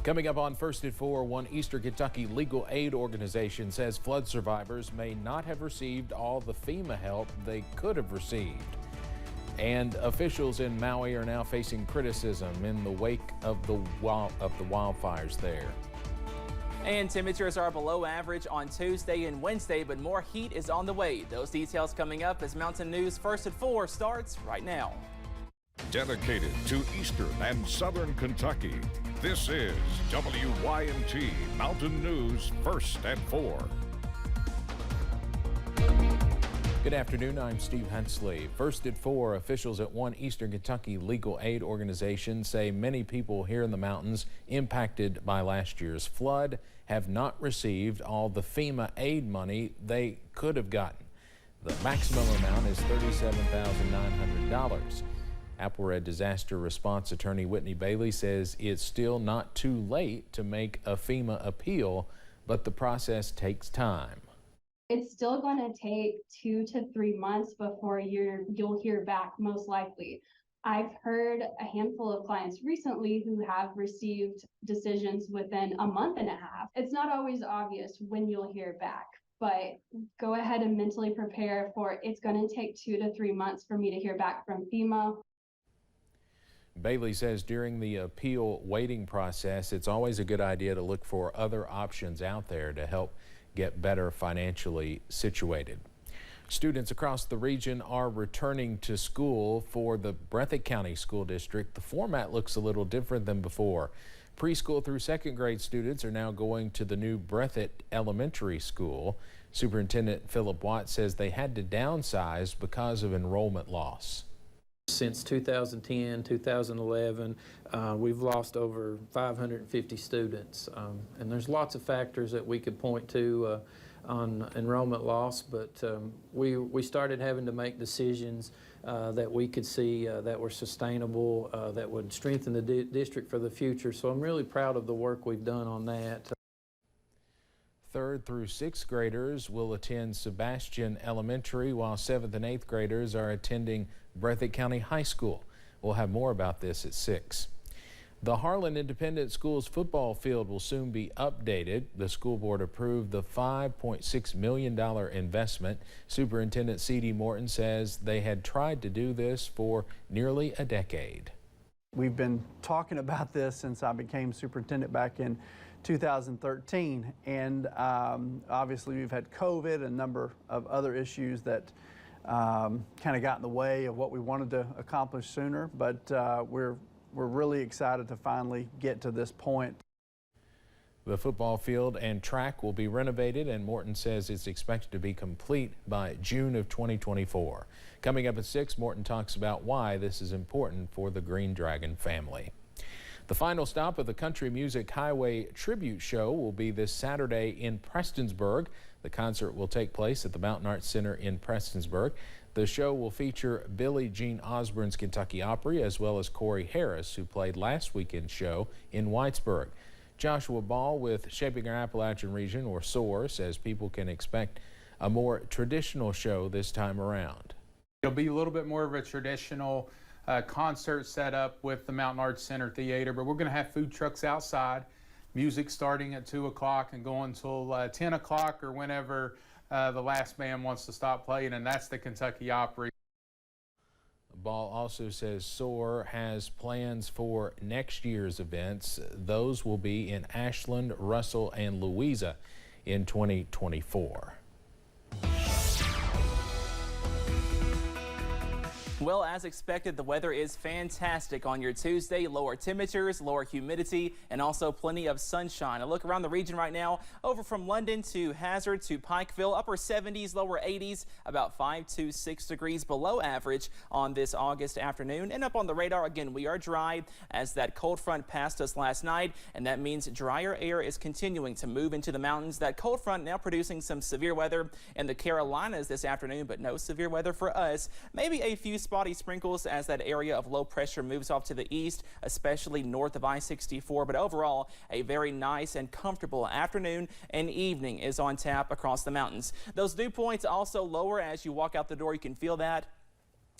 Coming up on First at 4, one Eastern Kentucky legal aid organization says flood survivors may not have received all the FEMA help they could have received. And officials in Maui are now facing criticism in the wake of the wildfires there. And temperatures are below average on Tuesday and Wednesday, but more heat is on the way. Those details coming up as Mountain News First at 4 starts right now. Dedicated to Eastern and Southern Kentucky, this is WYMT Mountain News First at 4. Good afternoon, I'm Steve Hensley. First at 4, officials at one Eastern Kentucky legal aid organization say many people here in the mountains impacted by last year's flood have not received all the FEMA aid money they could have gotten. The maximum amount is $37,900. Apple Red disaster response attorney Whitney Bailey says it's still not too late to make a FEMA appeal, but the process takes time. It's still going to take 2 to 3 months before you'll hear back, most likely. I've heard a handful of clients recently who have received decisions within a month and a half. It's not always obvious when you'll hear back, but go ahead and mentally prepare for it's going to take 2 to 3 months for me to hear back from FEMA. Bailey says during the appeal waiting process, it's always a good idea to look for other options out there to help get better financially situated. Students across the region are returning to school for the Breathitt County School District. The format looks a little different than before. Preschool through second grade students are now going to the new Breathitt Elementary School. Superintendent Philip Watt says they had to downsize because of enrollment loss. Since 2010, 2011, we've lost over 550 students, and there's lots of factors that we could point to on enrollment loss, but we started having to make decisions that we could see that were sustainable, that would strengthen the district for the future. So I'm really proud of the work we've done on that. 3rd through 6th graders will attend Sebastian Elementary, while 7th and 8th graders are attending Breathitt County High School. We'll have more about this at 6. The Harlan Independent Schools football field will soon be updated. The school board approved the $5.6 million investment. Superintendent C.D. Morton says they had tried to do this for nearly a decade. We've been talking about this since I became superintendent back in 2013, and obviously we've had COVID and a number of other issues that kind of got in the way of what we wanted to accomplish sooner, but we're really excited to finally get to this point. The football field and track will be renovated, and Morton says it's expected to be complete by June of 2024. Coming up at 6, Morton talks about why this is important for the Green Dragon family. The final stop of the Country Music Highway Tribute Show will be this Saturday in Prestonsburg. The concert will take place at the Mountain Arts Center in Prestonsburg. The show will feature Billie Jean Osborne's Kentucky Opry, as well as Corey Harris, who played last weekend's show in Whitesburg. Joshua Ball with Shaping Our Appalachian Region, or SOAR, says people can expect a more traditional show this time around. It'll be a little bit more of a traditional concert setup with the Mountain Arts Center Theater, but we're going to have food trucks outside, music starting at 2 o'clock and going until 10 o'clock or whenever the last band wants to stop playing, and that's the Kentucky Opry. Ball also says SOAR has plans for next year's events. Those will be in Ashland, Russell, and Louisa in 2024. Well, as expected, the weather is fantastic on your Tuesday. Lower temperatures, lower humidity, and also plenty of sunshine. A look around the region right now, over from London to Hazard to Pikeville, upper 70s, lower 80s, about 5 to 6 degrees below average on this August afternoon. And up on the radar, again, we are dry as that cold front passed us last night, and that means drier air is continuing to move into the mountains. That cold front now producing some severe weather in the Carolinas this afternoon, but no severe weather for us. Maybe a few spotty sprinkles as that area of low pressure moves off to the east, especially north of I-64. But overall, a very nice and comfortable afternoon and evening is on tap across the mountains. Those dew points also lower as you walk out the door. You can feel that.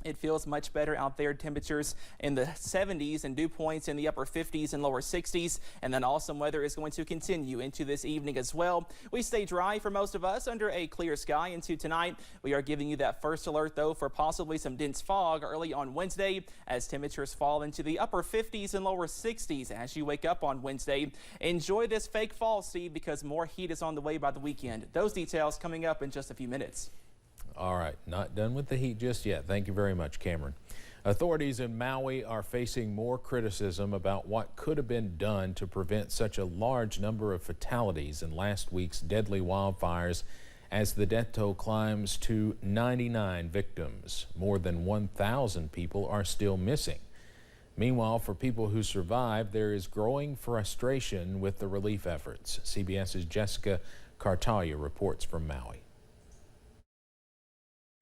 It feels much better out there. Temperatures in the 70s and dew points in the upper 50s and lower 60s. And then awesome weather is going to continue into this evening as well. We stay dry for most of us under a clear sky into tonight. We are giving you that first alert, though, for possibly some dense fog early on Wednesday as temperatures fall into the upper 50s and lower 60s as you wake up on Wednesday. Enjoy this fake fall, Steve, because more heat is on the way by the weekend. Those details coming up in just a few minutes. All right, not done with the heat just yet. Thank you very much, Cameron. Authorities in Maui are facing more criticism about what could have been done to prevent such a large number of fatalities in last week's deadly wildfires as the death toll climbs to 99 victims. More than 1,000 people are still missing. Meanwhile, for people who survived, there is growing frustration with the relief efforts. CBS's Jessica Cartalia reports from Maui.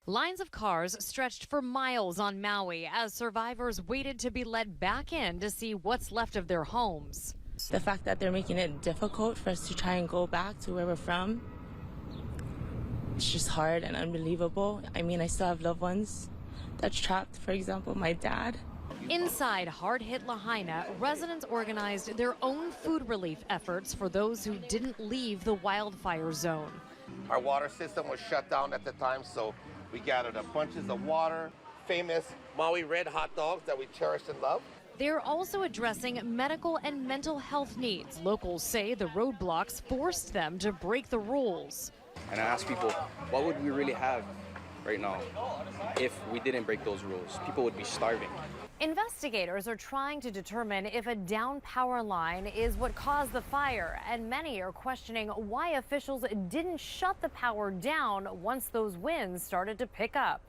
Lines of cars stretched for miles on Maui as survivors waited to be let back in to see what's left of their homes. The fact that they're making it difficult for us to try and go back to where we're from, it's just hard and unbelievable. I mean, I still have loved ones that's trapped, for example, my dad. Inside hard-hit Lahaina, residents organized their own food relief efforts for those who didn't leave the wildfire zone. Our water system was shut down at the time, so we gathered up bunches of water, famous Maui red hot dogs that we cherish and love. They're also addressing medical and mental health needs. Locals say the roadblocks forced them to break the rules. And I ask people, what would we really have right now if we didn't break those rules? People would be starving. Investigators are trying to determine if a down power line is what caused the fire, and many are questioning why officials didn't shut the power down once those winds started to pick up.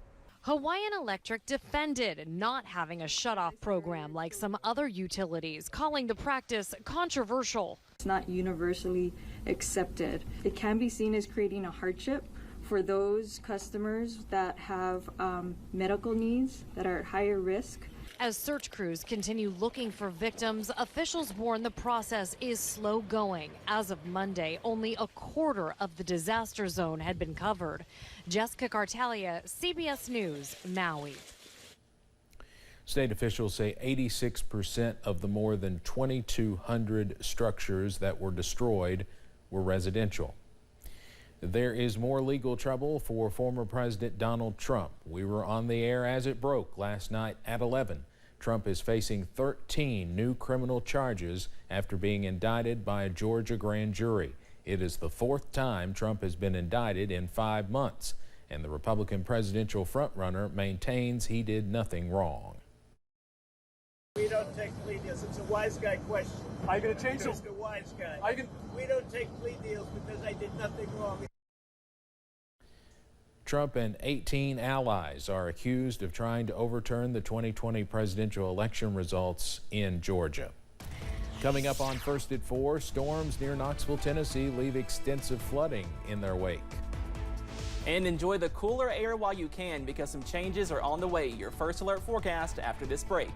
Hawaiian Electric defended not having a shutoff program like some other utilities, calling the practice controversial. It's not universally accepted. It can be seen as creating a hardship for those customers that have medical needs that are at higher risk. As search crews continue looking for victims, officials warn the process is slow going. As of Monday, only a quarter of the disaster zone had been covered. Jessica Cartalia, CBS News, Maui. State officials say 86% of the more than 2,200 structures that were destroyed were residential. There is more legal trouble for former President Donald Trump. We were on the air as it broke last night at 11. Trump is facing 13 new criminal charges after being indicted by a Georgia grand jury. It is the fourth time Trump has been indicted in 5 months, and the Republican presidential frontrunner maintains he did nothing wrong. We don't take plea deals. It's a wise guy question. Are you going to change it? Mr. Wise Guy. We don't take plea deals because I did nothing wrong. Trump and 18 allies are accused of trying to overturn the 2020 presidential election results in Georgia. Coming up on First at 4, storms near Knoxville, Tennessee leave extensive flooding in their wake. And enjoy the cooler air while you can because some changes are on the way. Your First Alert forecast after this break.